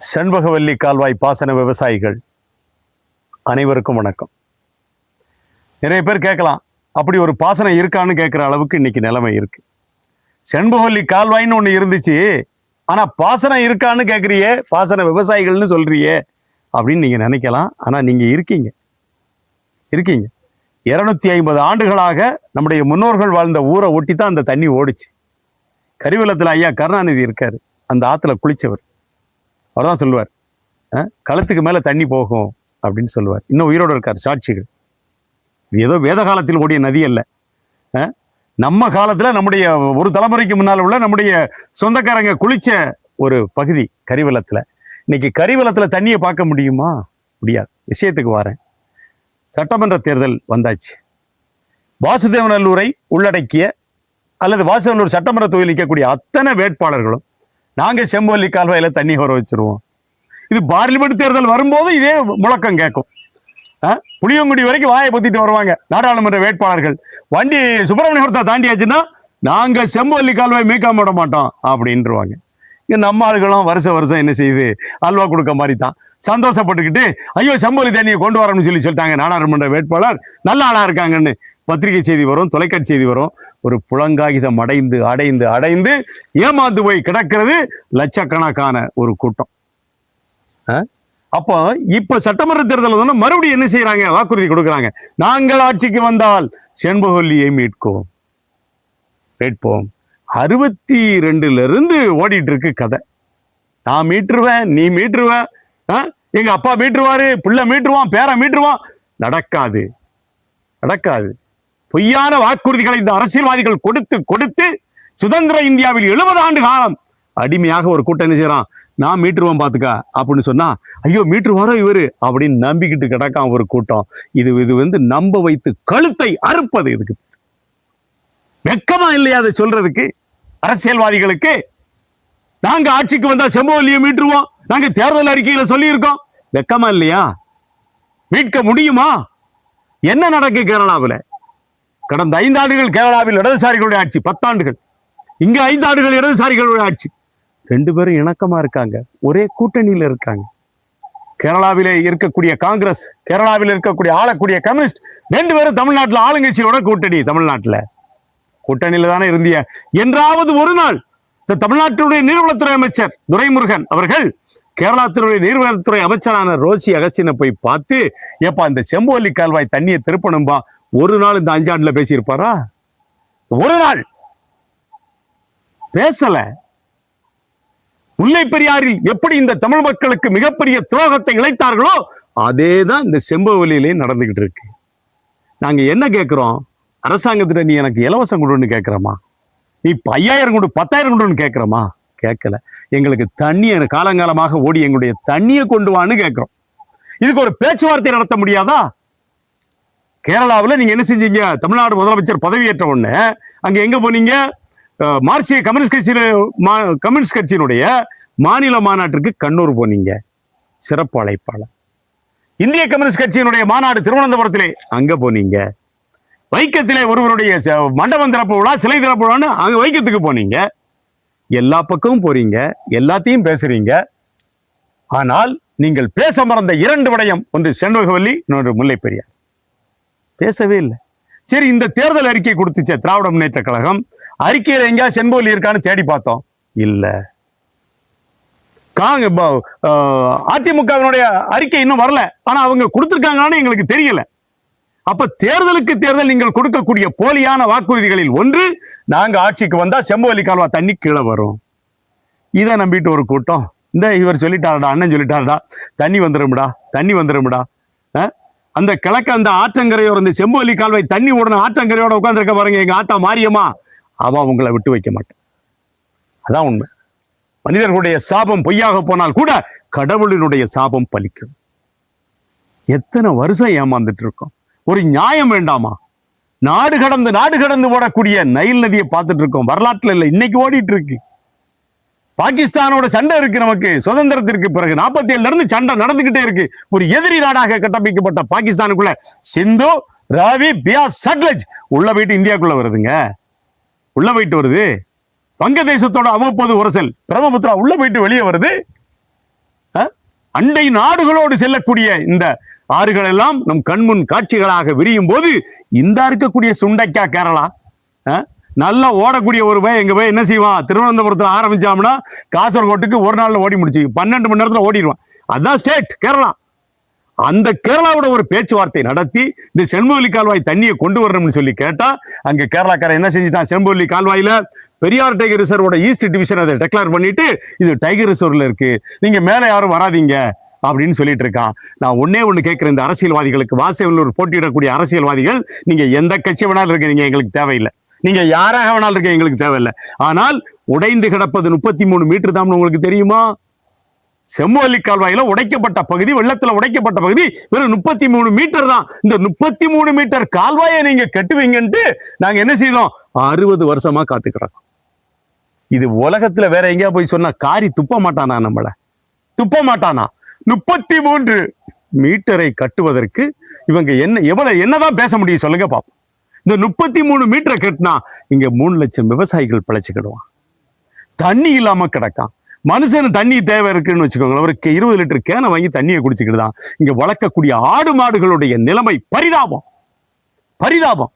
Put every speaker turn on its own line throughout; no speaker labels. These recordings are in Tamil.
செண்பகவல்லி கால்வாய் பாசன விவசாயிகள் அனைவருக்கும் வணக்கம். நிறைய பேர் கேட்கலாம், அப்படி ஒரு பாசனம் இருக்கான்னு கேட்குற அளவுக்கு இன்னைக்கு நிலைமை இருக்கு. செண்பகவல்லி கால்வாய்ன்னு ஒன்று இருந்துச்சு, ஆனா பாசனம் இருக்கான்னு கேட்குறியே, பாசன விவசாயிகள்னு சொல்றியே அப்படின்னு நீங்க நினைக்கலாம். ஆனா நீங்க இருக்கீங்க 250 ஆண்டுகளாக நம்முடைய முன்னோர்கள் வாழ்ந்த ஊரை ஒட்டி தான் அந்த தண்ணி ஓடிச்சு. கரிவலத்தில் ஐயா கருணாநிதி இருக்காரு, அந்த ஆத்துல குளிச்சவர். அவர் தான் சொல்லுவார், களத்துக்கு மேல தண்ணி போகும் அப்படின்னு சொல்லுவார். இன்னும் உயிரோடு இருக்கார் சாட்சிகள். இது ஏதோ வேத காலத்தில் ஓடிய நதி அல்ல. நம்ம காலத்துல நம்முடைய ஒரு தலைமுறைக்கு முன்னால் உள்ள நம்முடைய சொந்தக்காரங்க குளிச்ச ஒரு பகுதி கரிவலத்துல. இன்னைக்கு கரிவலத்துல தண்ணியை பார்க்க முடியுமா? முடியாது. விஷயத்துக்கு வரேன். சட்டமன்ற தேர்தல் வந்தாச்சு. வாசுதேவநல்லூரை உள்ளடக்கிய அல்லது வாசுதேவநல்லூர் சட்டமன்ற தொகுதியில் நிற்கக்கூடிய அத்தனை வேட்பாளர்களும் நாங்க செம்பகவல்லி கால்வாயில தண்ணி வர வச்சிருவோம். இது பார்லிமெண்ட் தேர்தல் வரும்போது இதே முழக்கம் கேட்கும். புளியங்குடி வரைக்கும் வாயை பத்திட்டு வருவாங்க நாடாளுமன்ற வேட்பாளர்கள். வண்டி சுப்பிரமணியபுரத்தை தாண்டியாச்சுன்னா நாங்க செம்பகவல்லி கால்வாய் மீட்காம விட மாட்டோம் அப்படின்ட்டுருவாங்க. இங்க நம்ம ஆளுகளும் வருஷம் என்ன செய்யுது, அல்வா கொடுக்க மாதிரி தான் சந்தோஷப்பட்டுக்கிட்டு ஐயோ செம்பகவல்லி தண்ணியை கொண்டு வரணும்னு சொல்லிட்டாங்க நாடாளுமன்ற வேட்பாளர், நல்ல ஆளா இருக்காங்கன்னு பத்திரிகை செய்தி வரும், தொலைக்காட்சி செய்தி வரும். ஒரு புலங்காகிதம் அடைந்து அடைந்து அடைந்து ஏமாந்து போய் கிடக்கிறது லட்சக்கணக்கான ஒரு கூட்டம். அப்போ இப்ப சட்டமன்ற தேர்தல் மறுபடியும் என்ன செய்யறாங்க, வாக்குறுதி கொடுக்குறாங்க. நாங்கள் ஆட்சிக்கு வந்தால் செண்பகவல்லியை மீட்போம். 62 இருந்து ஓடிட்டு இருக்கு கதை. நான் மீட்டுருவேன், நீ மீட்டுருவ, எங்க அப்பா மீட்டுருவாரு, பிள்ளை மீட்டுருவான், பேர மீட்டுருவான். நடக்காது. பொய்யான வாக்குறுதிகளை இந்த அரசியல்வாதிகள் கொடுத்து கொடுத்து சுதந்திர இந்தியாவில் 70 ஆண்டு காலம் அடிமையாக ஒரு கூட்டம் என்ன செய்யறான், நான் மீட்டுருவான் பாத்துக்கா அப்படின்னு சொன்னா, ஐயோ மீட்டுருவாரோ இவரு அப்படின்னு நம்பிக்கிட்டு கிடக்கான் ஒரு கூட்டம். இது நம்ப வைத்து கழுத்தை அறுப்பது. இதுக்கு வெக்கமா இல்லையா அதை சொல்றதுக்கு அரசியல்வாதிகளுக்கு? நாங்க ஆட்சிக்கு வந்தா செம்பகவல்லியை மீட்டுருவோம், நாங்க தேர்தல் அறிக்கையில சொல்லி இருக்கோம். வெக்கமா இல்லையா? மீட்க முடியுமா? என்ன நடக்கு கேரளாவில்? கடந்த 5 ஆண்டுகள் கேரளாவில் இடதுசாரிகளுடைய ஆட்சி, 10 ஆண்டுகள். இங்க 5 ஆண்டுகள் இடதுசாரிகளுடைய ஆட்சி. 2 பேரும் இணக்கமா இருக்காங்க, ஒரே கூட்டணியில இருக்காங்க. கேரளாவிலே இருக்கக்கூடிய காங்கிரஸ், கேரளாவில் இருக்கக்கூடிய ஆளக்கூடிய கம்யூனிஸ்ட், 2 பேரும் தமிழ்நாட்டில் ஆளுங்கட்சியோட கூட்டணி. கூட்டணியில தானே இருந்திய. என்றாவது ஒரு நாள் இந்த தமிழ்நாட்டுடைய நீர்வளத்துறை அமைச்சர் துரைமுருகன் அவர்கள் கேரளத்தினுடைய நீர்வளத்துறை அமைச்சரான ரோசி அகஸ்டினை போய் பார்த்து, ஏப்பா இந்த செம்பகவல்லி கால்வாய் தண்ணியை திருப்பணும்பா, ஒரு நாள் இந்த 5 ஆண்டுல பேசியிருப்பாரா? ஒரு நாள் பேசல. முல்லை பெரியாறில் எப்படி இந்த தமிழ் மக்களுக்கு மிகப்பெரிய துரோகத்தை இழைத்தார்களோ அதேதான் இந்த செம்பகவல்லியிலே நடந்துகிட்டு இருக்கு. நாங்க என்ன கேட்கிறோம், அரசாங்கத்திட்ட நீ எனக்கு இலவசம் கொடுன்னு கேட்கிறோமா? நீ 5000 கொண்டு 10,000 கொண்டுன்னு கேட்கிறோமா? கேட்கல. எங்களுக்கு தண்ணியை காலங்காலமாக ஓடி எங்களுடைய தண்ணியை கொண்டு வான்னு கேட்கிறோம். இதுக்கு ஒரு பேச்சுவார்த்தை நடத்த முடியாதா? கேரளாவில் நீங்க என்ன செஞ்சீங்க? தமிழ்நாடு முதலமைச்சர் பதவியேற்ற உடனே அங்க எங்க போனீங்க? மார்க்சிய கம்யூனிஸ்ட் கட்சியினுடைய மாநில மாநாட்டிற்கு கண்ணூர் போனீங்க, சிறப்பு அழைப்பாளர். இந்திய கம்யூனிஸ்ட் கட்சியினுடைய மாநாடு திருவனந்தபுரத்திலே, அங்க போனீங்க. வைக்கத்திலே ஒருவருடைய மண்டபம் திறப்பு விழா, சிலை திறப்பு விழான்னு அங்க வைக்கத்துக்கு போனீங்க. எல்லா பக்கமும் போறீங்க, எல்லாத்தையும் பேசுறீங்க. ஆனால் நீங்கள் பேச மறந்த 2 விடயம், ஒன்று செண்பகவல்லி, இன்னொன்று முல்லை பெரியார். பேசவே இல்லை. சரி, இந்த தேர்தல் அறிக்கை கொடுத்துச்ச திராவிட முன்னேற்ற கழகம், அறிக்கையில எங்கேயா செண்பகவல்லி இருக்கான்னு தேடி பார்த்தோம், இல்ல. அதிமுகவினுடைய அறிக்கை இன்னும் வரல, ஆனா அவங்க கொடுத்திருக்காங்கன்னு எங்களுக்கு தெரியல. அப்ப தேர்தலுக்கு தேர்தல் நீங்கள் கொடுக்கக்கூடிய போலியான வாக்குறுதிகளில் ஒன்று, நாங்க ஆட்சிக்கு வந்தா செம்பகவல்லி கால்வாய் தண்ணி கீழே வரும். இதை நம்பிட்டு ஒரு கூட்டம், இந்த இவர் சொல்லிட்டாருடா, அண்ணன் சொல்லிட்டாருடா, தண்ணி வந்துரும்டா. அந்த கிழக்க அந்த ஆற்றங்கரையோட இந்த செம்பகவல்லி கால்வாய் தண்ணி உடனே ஆற்றங்கரையோட உட்கார்ந்துருக்க பாருங்க, எங்க ஆத்தா மாரியம்மா, அவ உங்களை விட்டு வைக்க மாட்டேன். அதான் உண்மை. மனிதர்களுடைய சாபம் பொய்யாக போனால் கூட கடவுளினுடைய சாபம் பலிக்கும். எத்தனை வருஷம் ஏமாந்துட்டு இருக்கோம். ஒரு நியாயம் வேண்டாமா? நாடு கடந்து ஓடக்கூடிய நைல் நதியை பார்த்துட்டு இருக்கோம். வரலாற்றுல இல்லை, இன்னைக்கு ஓடிட்டு இருக்கு. பாகிஸ்தானோட சண்டை இருக்கு. நமக்கு சுதந்திரத்திற்கு பிறகு 47 இருந்து சண்டை நடந்துகிட்டே இருக்கு. ஒரு எதிரி நாடாக கட்டமைக்கப்பட்ட பாகிஸ்தானுக்குள்ள சிந்து, ராவி, பியாஸ், சட்லஜ் உள்ள போயிட்டு இந்தியாக்குள்ள வருதுங்க. உள்ள போயிட்டு வருது. வங்கதேசத்தோட அவ்வப்போது உரசல், பிரம்மபுத்திரா உள்ள போயிட்டு வெளியே வருது. அண்டை நாடுகளோடு செல்லக்கூடிய இந்த ஆறுகள் எல்லாம் நம் கண்முன் காட்சிகளாக விரியும் போது இந்த இருக்கக்கூடிய சுண்டைக்காய் கேரளா நல்லா ஓடக்கூடிய ஒரு பை எங்க போய் என்ன செய்வான், திருவனந்தபுரத்தில் ஆரம்பிச்சாம்னா காசர்கோட்டுக்கு ஒரு நாள்ல ஓடி முடிச்சு 12 மணி நேரத்தில் ஓடிடுவான். அதுதான் ஸ்டேட் கேரளா. அந்த கேரளாவோட ஒரு பேச்சுவார்த்தை நடத்தி இந்த செண்பகவல்லி கால்வாய் தண்ணியை கொண்டு வரணும்னு சொல்லி கேட்டா, அங்க கேரளாக்காரன் என்ன செஞ்சுட்டான், செண்பகவல்லி கால்வாயில பெரியார் டைகர் ரிசர்வோட ஈஸ்ட் டிவிஷன் அதை டிக்ளேர் பண்ணிட்டு இது டைகர் ரிசர்வ்ல இருக்கு, நீங்க மேல யாரும் வராதீங்க அப்படின்னு சொல்லிட்டு இருக்கான். நான் ஒன்னே ஒண்ணு கேட்கிறேன், இந்த அரசியல்வாதிகளுக்கு, வாசவல்லூர் போட்டியிடக்கூடிய அரசியல்வாதிகள், நீங்க எந்த கட்சி வேணாலும் இருக்கீங்க, எங்களுக்கு தேவையில்லை. நீங்க யாராக வேணாலும் இருக்க, எங்களுக்கு தேவையில்லை. ஆனால் உடைந்து கிடப்பது 33 மீட்டர் தான் உங்களுக்கு தெரியுமா? செம்புவல்லி கால்வாயில உடைக்கப்பட்ட பகுதி, வெள்ளத்துல உடைக்கப்பட்ட பகுதி வெறும் 33 மீட்டர் தான். இந்த 33 மீட்டர் கால்வாயை நீங்க கட்டுவீங்கன்ட்டு நாங்க என்ன செய்தோம், 60 வருஷமா காத்துக்கிறோம். இது உலகத்துல வேற எங்கேயா போய் சொன்னா காரி துப்ப மாட்டானா, நம்மள துப்ப மாட்டானா? 33 மீட்டரை கட்டுவதற்கு இவங்க என்னதான் பேச முடியும் சொல்லுங்க பாப்போம். இந்த 33 மீட்டரை கட்டினா இங்க 3 லட்சம் விவசாயிகள் பிழைச்சுக்கிடுவான். தண்ணி இல்லாம கிடக்கான். மனுஷனு தண்ணி தேவை இருக்குன்னு வச்சுக்கோங்களேன், அவருக்கு 20 லிட்டர் கேனை வாங்கி தண்ணியை குடிச்சுக்கிட்டு தான் இங்க வளர்க்கக்கூடிய ஆடு மாடுகளுடைய நிலைமை பரிதாபம், பரிதாபம்.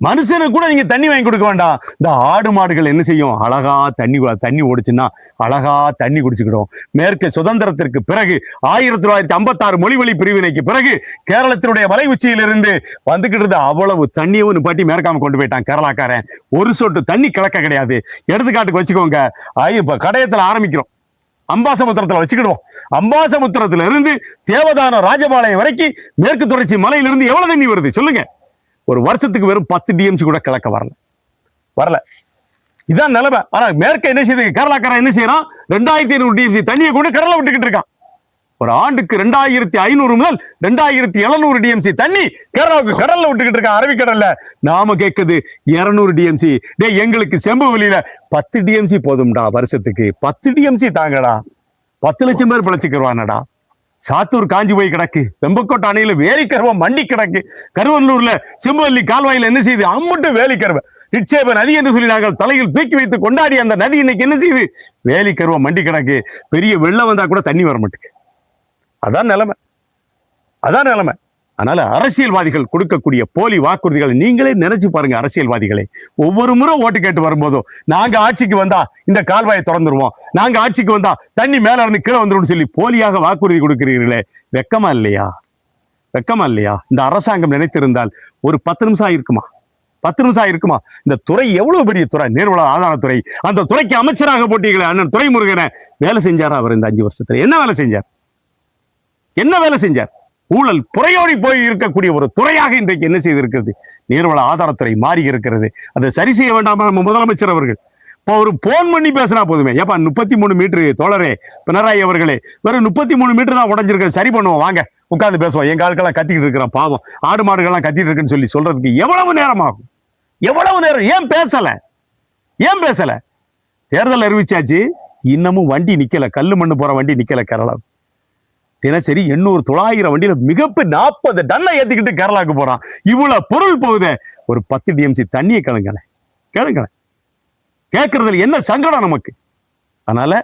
மனுஷனுக்கு கூட நீங்க தண்ணி வாங்கி கொடுக்க வேண்டாம், இந்த ஆடு மாடுகள் என்ன செய்யும், அழகா தண்ணி ஓடிச்சுன்னா அழகா தண்ணி குடிச்சுக்கிடும். மேற்கு சுதந்திரத்திற்கு பிறகு 1956 மொழிவழி பிரிவினைக்கு பிறகு கேரளத்தினுடைய மலை உச்சியிலிருந்து வந்துகிட்டு இருந்த அவ்வளவு தண்ணியும் நிப்பாட்டி மேற்காம கொண்டு போயிட்டான் கேரளாக்காரன். ஒரு சொட்டு தண்ணி கலக்க கிடையாது. எடுத்துக்காட்டுக்கு வச்சுக்கோங்க, இப்ப கடையத்துல ஆரம்பிக்கிறோம், அம்பாசமுத்திரத்துல வச்சுக்கிடுவோம். அம்பாசமுத்திரத்துல இருந்து தேவதான ராஜபாளையம் வரைக்கும் மேற்கு தொடர்ச்சி மலையிலிருந்து எவ்வளவு தண்ணி வருது சொல்லுங்க? ஒரு வருஷத்துக்கு வெறும் 10 டிஎம்சி கூட கிழக்க வரல. இதான் நிலைமை. ஆனா மேற்க என்ன செய்யுது, கேரளாக்காரன் என்ன செய்யறான், 2500 டிஎம்சி தண்ணியை கொண்டு கடல்ல விட்டுக்கிட்டு இருக்கான். ஒரு ஆண்டுக்கு 2500 முதல் 2700 டிஎம்சி தண்ணி கேரளாவுக்கு கடல்ல விட்டுக்கிட்டு இருக்கான், அரபிக்கடல்ல. நாம கேட்குது 200 டிஎம்சி. எங்களுக்கு செம்புவெளியில 10 டிஎம்சி போதும்டா, வருஷத்துக்கு 10 டிஎம்சி தாங்கடா, 10 லட்சம் பேர் பிழைச்சுக்குவானடா. சாத்தூர் காஞ்சி போய் கிடக்கு, வெம்பக்கோட்டை அணையில வேலிக்கருவம் மண்டி கிடக்கு, கருவன்னூர்ல செம்புவல்லி கால்வாயில என்ன செய்யுது, அம்மட்டு வேலிக்கருவ நிட்சேப நதி என்று சொல்லி நாங்கள் தலையில் தூக்கி வைத்து கொண்டாடி அந்த நதி இன்னைக்கு என்ன செய்யுது, வேலிக்கருவம் மண்டி கிடக்கு. பெரிய வெள்ளம் வந்தா கூட தண்ணி வர மாட்டேங்குது. அதான் நிலைமை, அதான் நிலைமை. அதனால அரசியல்வாதிகள் கொடுக்கக்கூடிய போலி வாக்குறுதிகளை நீங்களே நினைச்சு பாருங்க. அரசியல்வாதிகளை ஒவ்வொரு முறை ஓட்டு கேட்டு வரும்போதும், நாங்க ஆட்சிக்கு வந்தா இந்த கால்வாயை திறந்துருவோம், நாங்க ஆட்சிக்கு வந்தா தண்ணி மேல இருந்து கீழே வந்துடும் சொல்லி போலியாக வாக்குறுதி கொடுக்கிறீர்களே, வெக்கமா இல்லையா? வெக்கமா இல்லையா? இந்த அரசாங்கம் நினைத்திருந்தால் ஒரு 10 நிமிஷம் ஆயிருக்குமா? 10 நிமிஷம் ஆயிருக்குமா? இந்த துறை எவ்வளவு பெரிய துறை, நீர்வள ஆதாரத்துறை. அந்த துறைக்கு அமைச்சராக போட்டீங்களே அண்ணன் துரைமுருகனை, வேலை செஞ்சாரா அவர் இந்த 5 வருஷத்துல? என்ன வேலை செஞ்சார்? என்ன வேலை செஞ்சார்? ஊழல் புறையோடி போய் இருக்கக்கூடிய ஒரு துறையாக இன்றைக்கு என்ன செய்திருக்கிறது, நீர்வள ஆதாரத்துறை மாறி இருக்கிறது. அதை சரி செய்ய வேண்டாமா நம்ம முதலமைச்சர் அவர்கள்? இப்போ ஒரு போன் பண்ணி பேசினா போதுமே, ஏப்பா 33 மீட்டர் தோழரே பினராயி அவர்களே, வெறும் 33 மீட்டர் தான் உடஞ்சிருக்கு, சரி பண்ணுவோம், வாங்க உட்காந்து பேசுவோம், எங்க ஆட்கள்லாம் கத்திக்கிட்டு இருக்கிறான், பாவம் ஆடு மாடுகள்லாம் கத்திட்டு இருக்குன்னு சொல்லி சொல்றதுக்கு எவ்வளவு நேரம் ஆகும்? எவ்வளவு நேரம்? ஏன் பேசல? ஏன் பேசல? தேர்தல் அறிவிச்சாச்சு, இன்னமும் வண்டி நிக்கல, கல்லு மண்ணு போற வண்டி நிக்கல. கேரளா தினசரி 800-900 வண்டியில மிகப்பெரிய 40 டன்னை ஏத்திக்கிட்டு கேரளாவுக்கு போறான். இவ்வளவு பொருள் போகுது. ஒரு 10 டிஎம்சி தண்ணியை கேளுங்களேன். கேட்கறதுல என்ன சங்கடம் நமக்கு? அதனால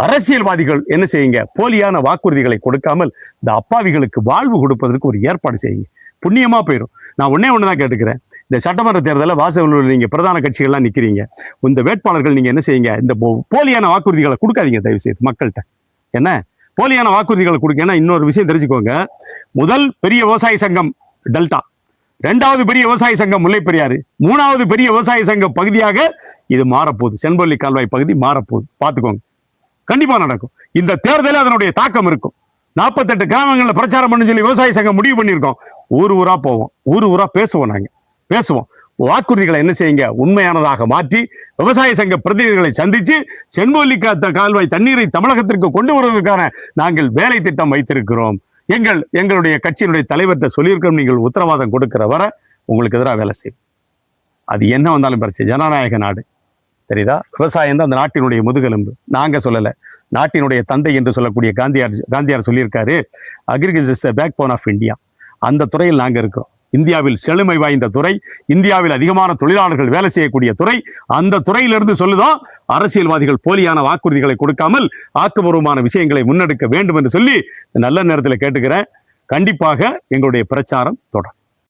அரசியல்வாதிகள் என்ன செய்யுங்க, போலியான வாக்குறுதிகளை கொடுக்காமல் இந்த அப்பாவிகளுக்கு வாழ்வு கொடுப்பதற்கு ஒரு ஏற்பாடு செய்யுங்க, புண்ணியமா போயிடும். நான் ஒண்ணுதான் கேட்டுக்கிறேன், இந்த சட்டமன்ற தேர்தலில் வாசவல்லூரில் நீங்க பிரதான கட்சிகள்லாம் நிக்கிறீங்க, இந்த வேட்பாளர்கள் நீங்க என்ன செய்யுங்க, இந்த போலியான வாக்குறுதிகளை கொடுக்காதீங்க தயவு செய்து மக்கள்கிட்ட. என்ன போலியான வாக்குறுதிகளை கொடுக்க. ஏன்னா இன்னொரு விஷயம் தெரிஞ்சுக்கோங்க, முதல் பெரிய விவசாய சங்கம் டெல்டா, 2வது பெரிய விவசாய சங்கம் முல்லை பெரியாறு, 3வது பெரிய விவசாய சங்க பகுதியாக இது மாறப்போகுது. செண்பகவல்லி கால்வாய் பகுதி மாறப்போகுது, பார்த்துக்கோங்க. கண்டிப்பா நடக்கும். இந்த தேர்தலில் அதனுடைய தாக்கம் இருக்கும். 48 கிராமங்களில் பிரச்சாரம் பண்ணு சொல்லி விவசாய சங்கம் முடிவு பண்ணியிருக்கோம். ஊரா போவோம், ஊரா பேசுவோம், நாங்க பேசுவோம். வாக்குறுதிகளை என்ன செய்யுங்க, உண்மையானதாக மாற்றி விவசாய சங்க பிரதிநிதிகளை சந்திச்சு செண்பகவல்லி கால்வாய் தண்ணீரை தமிழகத்திற்கு கொண்டு வருவதற்கான நாங்கள் வேலை திட்டம் வைத்திருக்கிறோம். எங்களுடைய கட்சியினுடைய தலைவர்கிட்ட சொல்லியிருக்கோம், நீங்கள் உத்தரவாதம் கொடுக்கிற வர உங்களுக்கு எதிராக வேலை செய்யும். அது என்ன வந்தாலும் பிரச்சனை. ஜனநாயக நாடு, தெரியுதா? விவசாயம் தான் அந்த நாட்டினுடைய முதுகெலும்பு. நாங்க சொல்லலை, நாட்டினுடைய தந்தை என்று சொல்லக்கூடிய காந்தியார் சொல்லியிருக்காரு, agriculture is the backbone of India. அந்த துறையில் நாங்க இருக்கிறோம். இந்தியாவில் செழுமை வாய்ந்த துறை, இந்தியாவில் அதிகமான தொழிலாளர்கள் வேலை செய்யக்கூடிய துறை. அந்த துறையிலிருந்து சொல்லுதோம் அரசியல்வாதிகள் போலியான வாக்குறுதிகளை கொடுக்காமல் ஆக்கப்பூர்வமான விஷயங்களை முன்னெடுக்க வேண்டும் என்று சொல்லி நல்ல நேரத்தில் கேட்டுக்கிறேன். கண்டிப்பாக எங்களுடைய பிரச்சாரம் தொடரும்.